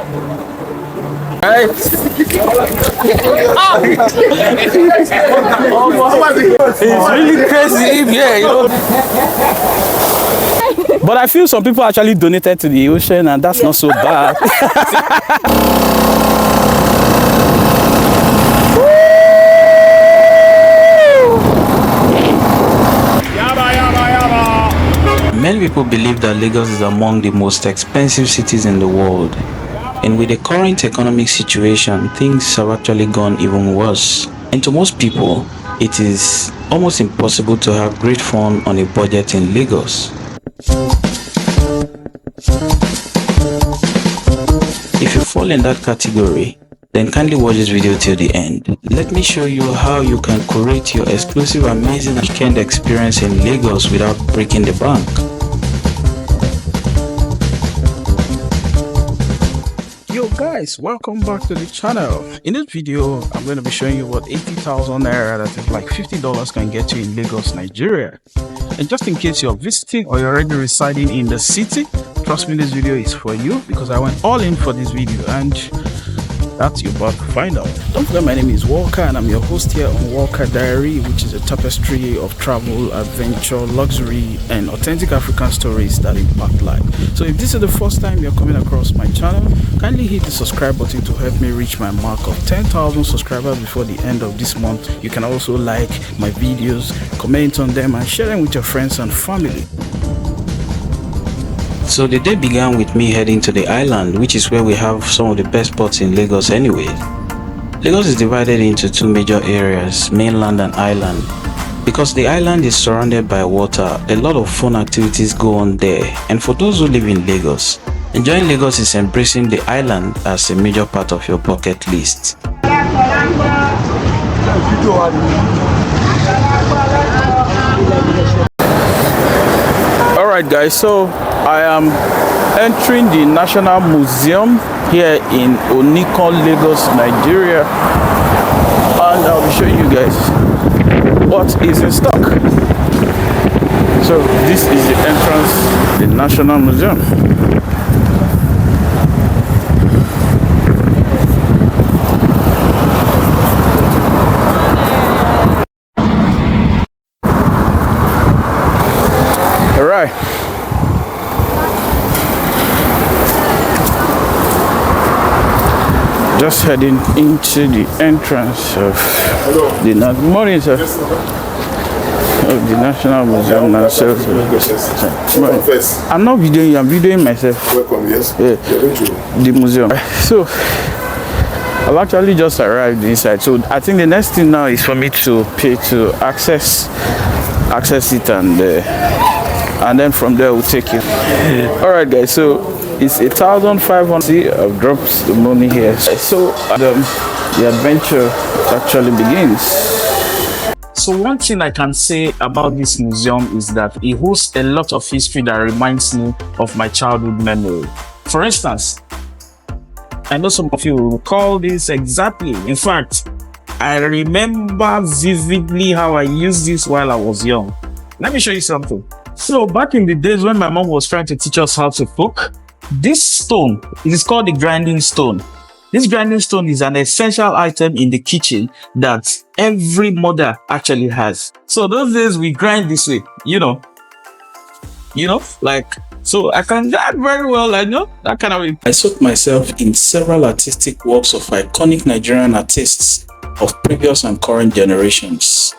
Right? It's really crazy, yeah, you know. But I feel some people actually donated to the ocean, and that's not so bad. Many people believe that Lagos is among the most expensive cities in the world. And with the current economic situation, things have actually gone even worse. And to most people, it is almost impossible to have great fun on a budget in Lagos. If you fall in that category, then kindly watch this video till the end. Let me show you how you can create your exclusive amazing weekend experience in Lagos without breaking the bank. Yo guys, welcome back to the channel. In this video, I'm going to be showing you what 80,000 naira, that is like $50, can get you in Lagos, Nigeria. And just in case you're visiting or you're already residing in the city, trust me, this video is for you because I went all in for this video and that's you're about to find out. Don't forget, my name is Walker and I'm your host here on Walker Diary, which is a tapestry of travel, adventure, luxury and authentic African stories that impact life. So if this is the first time you're coming across my channel, kindly hit the subscribe button to help me reach my mark of 10,000 subscribers before the end of this month. You can also like my videos, comment on them and share them with your friends and family. So the day began with me heading to the island, which is where we have some of the best spots in Lagos anyway. Lagos is divided into two major areas, mainland and island. Because the island is surrounded by water, a lot of fun activities go on there, and for those who live in Lagos, enjoying Lagos is embracing the island as a major part of your bucket list. Alright guys, so I am entering the National Museum here in Onikon, Lagos, Nigeria, and I'll be showing you guys what is in stock. So this is the entrance to the National Museum. Alright. Just heading into the entrance of the morning, sir. Of the National Museum. I'm not videoing you, I'm videoing myself. Welcome, yes. Yeah. The museum. So I've actually just arrived inside. So I think the next thing now is for me to pay to access it, and then from there we'll take it. All right, guys. So it's 1,500. I've dropped the money here. So the adventure actually begins. So one thing I can say about this museum is that it hosts a lot of history that reminds me of my childhood memory. For instance, I know some of you will recall this exactly. In fact, I remember vividly how I used this while I was young. Let me show you something. So back in the days when my mom was trying to teach us how to cook, this stone, it is called the grinding stone. This grinding stone is an essential item in the kitchen that every mother actually has. So those days we grind this way, like, so I can grind very well, I know that kind of way. I soaked myself in several artistic works of iconic Nigerian artists of previous and current generations.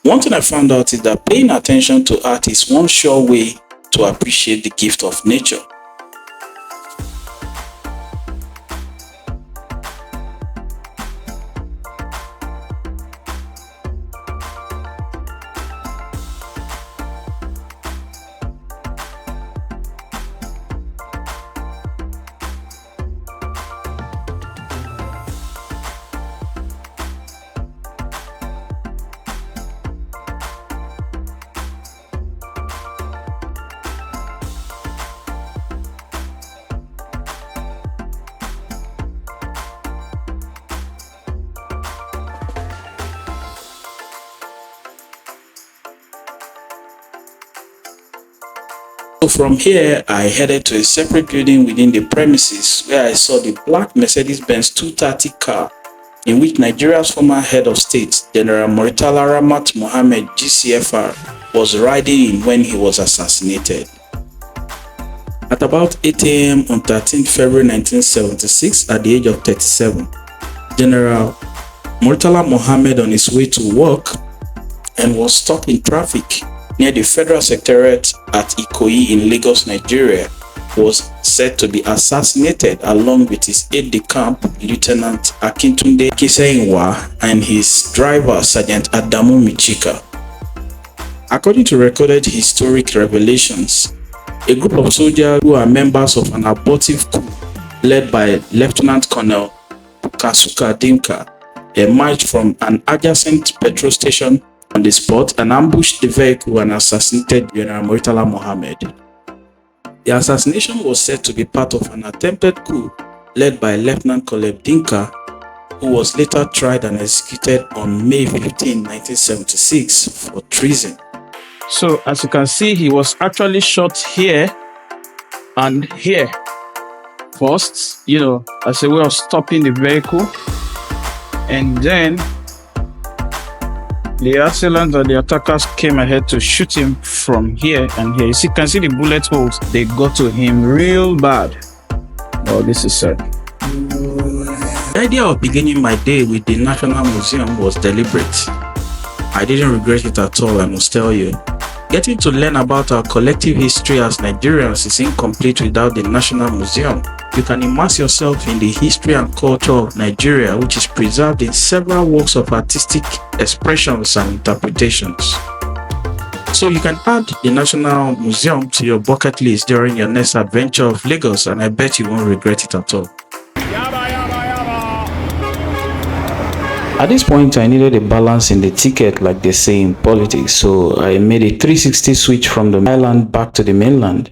One thing I found out is that paying attention to art is one sure way to appreciate the gift of nature. So from here, I headed to a separate building within the premises where I saw the black Mercedes-Benz 230 car in which Nigeria's former head of state, General Murtala Ramat Mohammed GCFR, was riding in when he was assassinated. At about 8 a.m. on 13 February 1976, at the age of 37, General Murtala Mohammed, on his way to work and was stuck in traffic near the Federal Secretariat at Ikoyi in Lagos, Nigeria, was said to be assassinated along with his aide-de-camp, Lieutenant Akintunde Kiseinwa, and his driver, Sergeant Adamu Michika. According to recorded historic revelations, a group of soldiers who are members of an abortive coup led by Lieutenant Colonel Kasuka Dimka emerged from an adjacent petrol station on the spot and ambushed the vehicle and assassinated General Murtala Mohammed. The assassination was said to be part of an attempted coup led by Lieutenant Colonel Dinka, who was later tried and executed on May 15, 1976 for treason. So as you can see, he was actually shot here and here first, as a way of stopping the vehicle, and then the assailant or the attackers came ahead to shoot him from here and here. You can see the bullet holes. They got to him real bad. Oh, this is sad. The idea of beginning my day with the National Museum was deliberate. I didn't regret it at all, I must tell you. Getting to learn about our collective history as Nigerians is incomplete without the National Museum. You can immerse yourself in the history and culture of Nigeria, which is preserved in several works of artistic expressions and interpretations. So you can add the National Museum to your bucket list during your next adventure of Lagos, and I bet you won't regret it at all. At this point, I needed a balance in the ticket, like they say in politics, so I made a 360 switch from the island back to the mainland.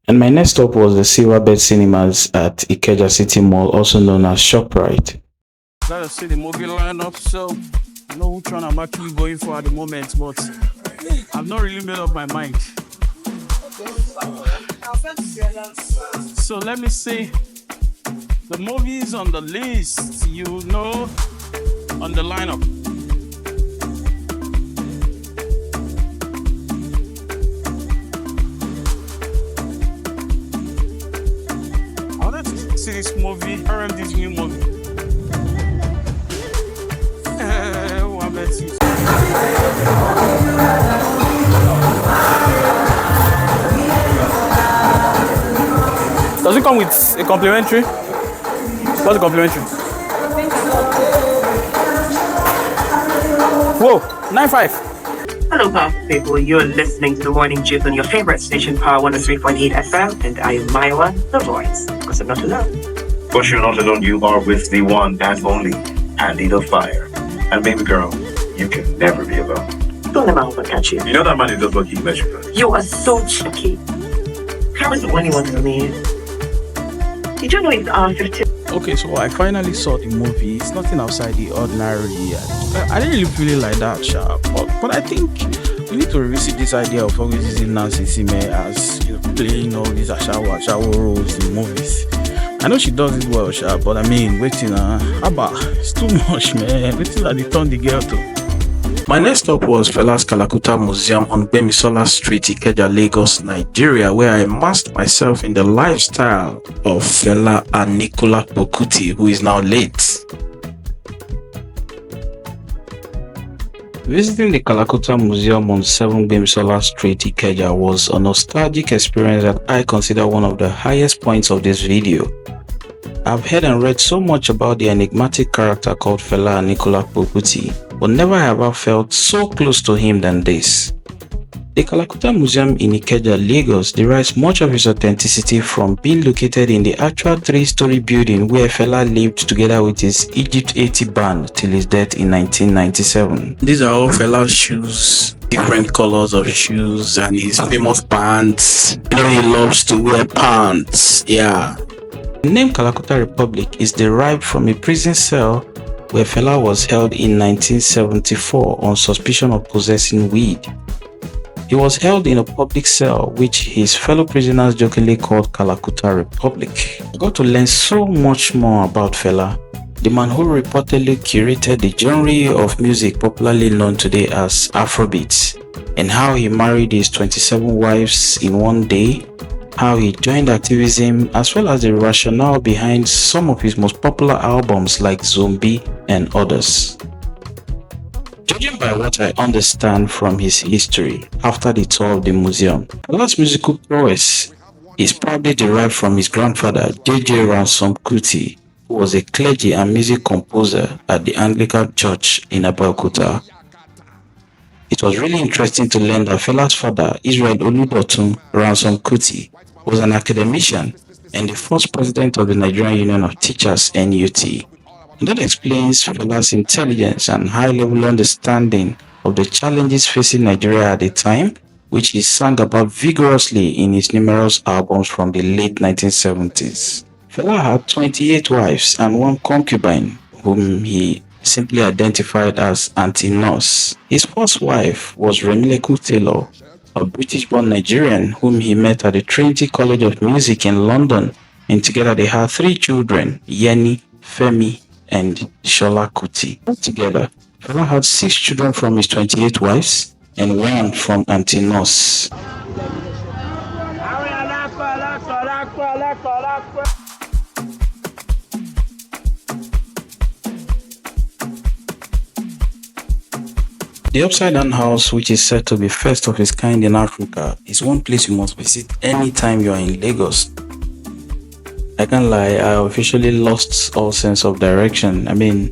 And my next stop was the Silverbird Cinemas at Ikeja City Mall, also known as ShopRite. Let us see the movie lineup, so I know which one I'm actually going for at the moment, but I've not really made up my mind. So let me see the movies on the list, on the lineup. I wanted to see this movie, this new movie. Does it come with a complimentary? What's the complimentary? Whoa, 9.5. Hello, powerful people. You're listening to the Morning Juice on your favorite station, Power 103.8 FM, and I am Maiwa, the voice, because I'm not alone. But you're not alone. You are with the one and only Andy the Fire. And baby girl, you can never be alone. Don't let my husband catch you. You know that man is just what he measure. You are so cheeky. How is the only one for me? Did you know it's 15? Okay, so I finally saw the movie. It's nothing outside the ordinary. I didn't really feel it like that, sharp. But I think we need to revisit this idea of always using Nancy Sime as playing all these Ashawo roles in movies. I know she does it well, sharp, but I mean, it's too much, man. Waiting that they turn the girl to. My next stop was Fela's Kalakuta Museum on Gbemisola Street, Ikeja, Lagos, Nigeria, where I immersed myself in the lifestyle of Fela and Kuti, who is now late. Visiting the Kalakuta Museum on 7 Gbemisola Street, Ikeja was a nostalgic experience that I consider one of the highest points of this video. I've heard and read so much about the enigmatic character called Fela Kuti, but never have I felt so close to him than this. The Kalakuta Museum in Ikeja, Lagos derives much of its authenticity from being located in the actual 3-story building where Fela lived together with his Egypt 80 band till his death in 1997. These are all Fela's shoes, different colors of shoes, and his famous pants. You know, he loves to wear pants, yeah. The name Kalakuta Republic is derived from a prison cell where Fela was held in 1974 on suspicion of possessing weed. He was held in a public cell which his fellow prisoners jokingly called Kalakuta Republic. I got to learn so much more about Fela, the man who reportedly curated the genre of music popularly known today as Afrobeats, and how he married his 27 wives in one day, how he joined activism, as well as the rationale behind some of his most popular albums like Zombie and others. Judging by what I understand from his history after the tour of the museum, Fela's musical prowess is probably derived from his grandfather J.J. Ransom Kuti, who was a clergy and music composer at the Anglican Church in Abeokuta. It was really interesting to learn that Fela's father, Israel Oludotun Ransom Kuti, was an academician and the first president of the Nigerian Union of Teachers (NUT). And that explains Fela's intelligence and high-level understanding of the challenges facing Nigeria at the time, which he sang about vigorously in his numerous albums from the late 1970s. Fela had 28 wives and one concubine, whom he simply identified as Auntie Nurse. His first wife was Remileku Taylor, a British-born Nigerian whom he met at the Trinity College of Music in London, and together they had 3 children, Yeni, Femi, and Shola Kuti. Altogether, Fela had 6 children from his 28 wives and 1 from Auntie Nurse. The Upside Down House, which is said to be first of its kind in Africa, is one place you must visit anytime you are in Lagos. I can't lie, I officially lost all sense of direction. I mean,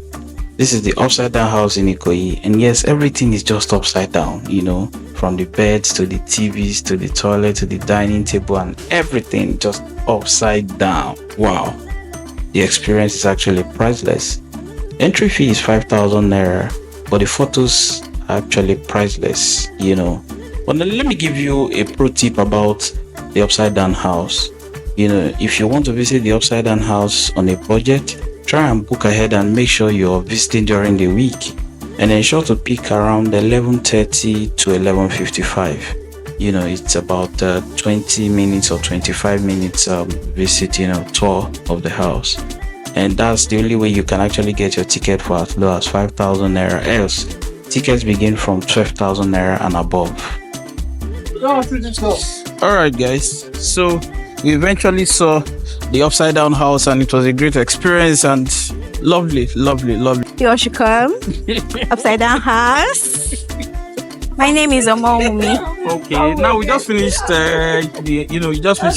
this is the Upside Down House in Ikoyi, and yes, everything is just upside down, from the beds to the TVs to the toilet to the dining table, and everything just upside down. Wow, the experience is actually priceless. Entry fee is 5,000 naira, but the photos are actually priceless, But let me give you a pro tip about the Upside Down House. If you want to visit the Upside Down House on a budget, try and book ahead and make sure you're visiting during the week, and ensure to pick around 11:30 to 11:55. It's about 20 minutes or 25 minutes visit, tour of the house, and that's the only way you can actually get your ticket for as low as 5,000 naira. Else, tickets begin from 12,000 naira and above. Alright guys, so we eventually saw the Upside Down House and it was a great experience and lovely. You should come. Upside Down House. My name is Omawumi. Okay, now we just finished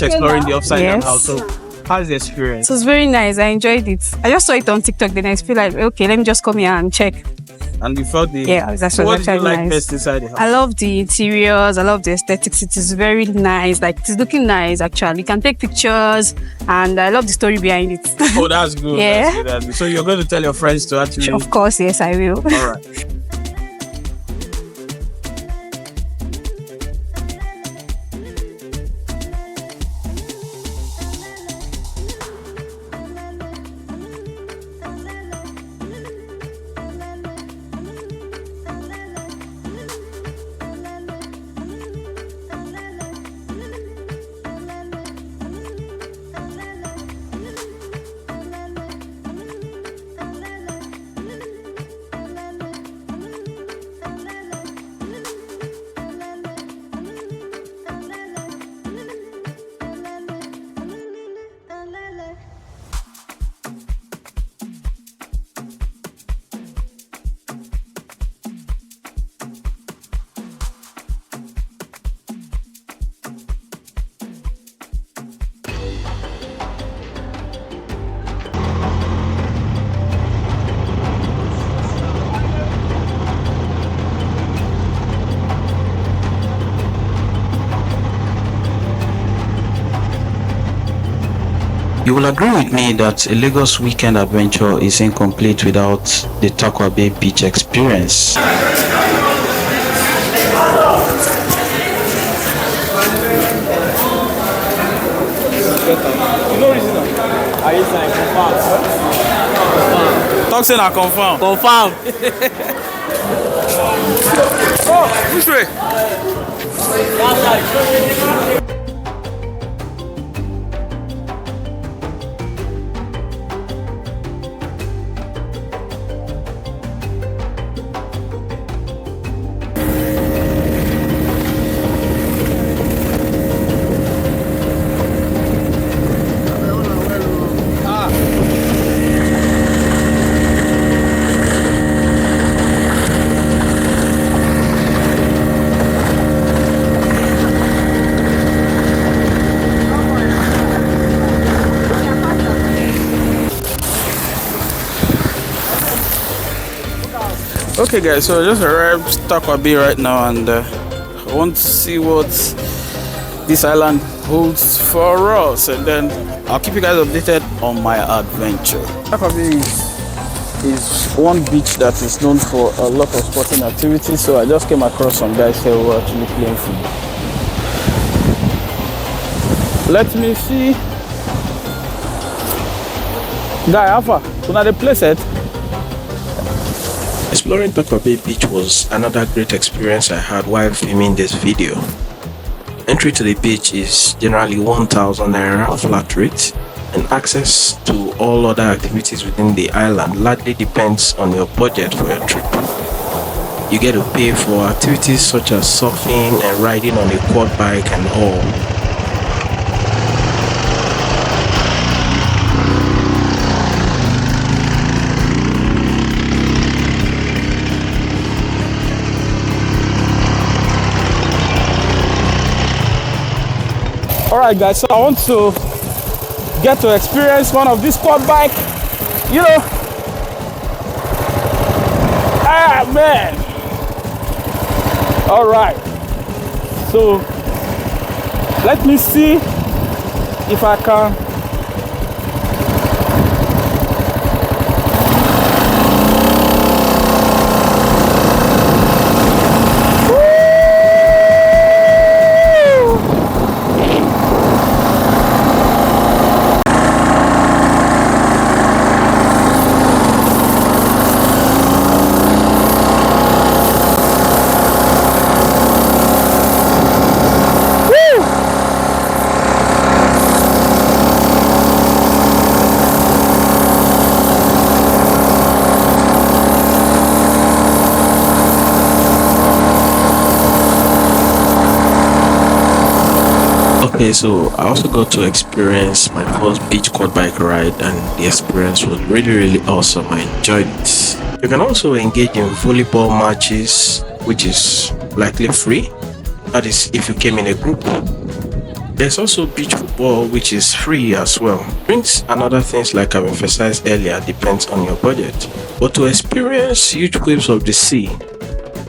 exploring the Upside Down House. So how's the experience? So it's very nice. I enjoyed it. I just saw it on TikTok, then I feel like, okay, let me just come here and check. And you felt that's what did you like nice. best inside the house? I love the interiors. I love the aesthetics. It is very nice. Like, it's looking nice, actually. You can take pictures, and I love the story behind it. Oh, that's good. Yeah. That's good. So you're going to tell your friends to actually... Of course, yes, I will. All right. You will agree with me that a Lagos weekend adventure is incomplete without the Tarkwa Bay Beach experience. Toxin are confirmed. Confirm. Oh, which way? Okay guys, so I just arrived Tarkwa Bay right now, and I want to see what this island holds for us, and then I'll keep you guys updated on my adventure. Tarkwa Bay is one beach that is known for a lot of sporting activities, so I just came across some guys here who are actually playing football. Let me see. Guy, Alpha, kuna the place it? Exploring Tarkwa Bay Beach was another great experience I had while filming this video. Entry to the beach is generally 1,000 naira flat rate, and access to all other activities within the island largely depends on your budget for your trip. You get to pay for activities such as surfing and riding on a quad bike and all. Alright guys, so I want to get to experience one of these quad bike, you know. Ah man. Alright, so let me see if I can Okay, so I also got to experience my first beach quad bike ride, and the experience was really awesome. I enjoyed it. You can also engage in volleyball matches, which is likely free. That is if you came in a group. There's also beach football, which is free as well. Drinks and other things, like I've emphasized earlier, depends on your budget. But to experience huge waves of the sea,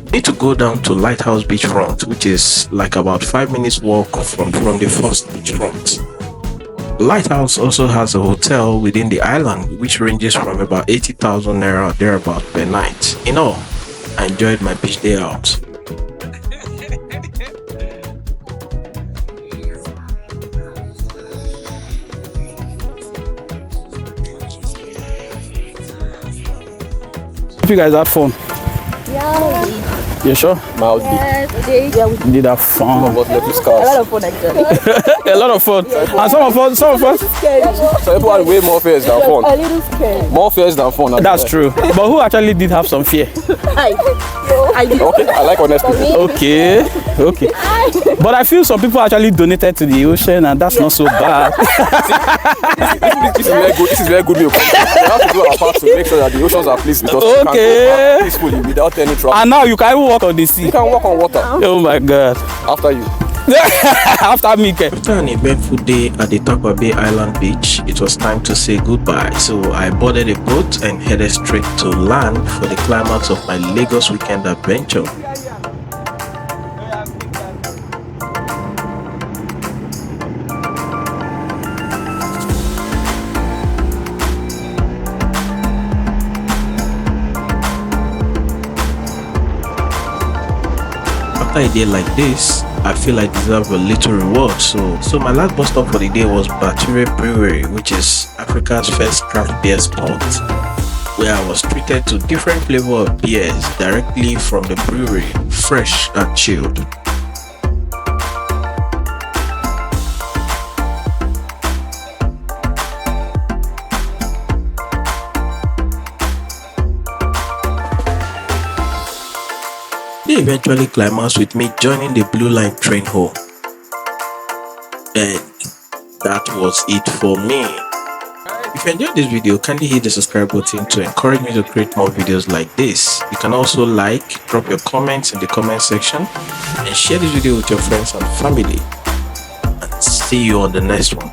you need to go down to Lighthouse Beachfront, which is like about 5 minutes walk from the first beachfront. Lighthouse also has a hotel within the island, which ranges from about 80,000 naira or thereabout per night. In all, I enjoyed my beach day out. Hope you guys had fun. Yeah. You sure? Mildly. Yeah, we Did have fun. a lot of fun actually. A lot of fun. And some of us. So people had way more fears than fun. A little scared. More fears than fun. That's true. But who actually did have some fear? I did. Okay, I like honesty. Okay. But I feel some people actually donated to the ocean, and that's not so bad. This is very good. We have to do our part to make sure that the oceans are pleased with us. We can go peacefully without any trouble. And now you can even walk on the sea. You can walk on water. Oh my God. After you. After me. After an eventful day at the Tarkwa Bay Island Beach, it was time to say goodbye. So I boarded a boat and headed straight to land for the climax of my Lagos weekend adventure. After a day like this, I feel I deserve a little reward, so my last bus stop for the day was Bature Brewery, which is Africa's first craft beer spot, where I was treated to different flavor of beers directly from the brewery, fresh and chilled. They eventually climaxed with me joining the Blue Line train home. And that was it for me. If you enjoyed this video, kindly hit the subscribe button to encourage me to create more videos like this. You can also like, drop your comments in the comment section, and share this video with your friends and family. And see you on the next one.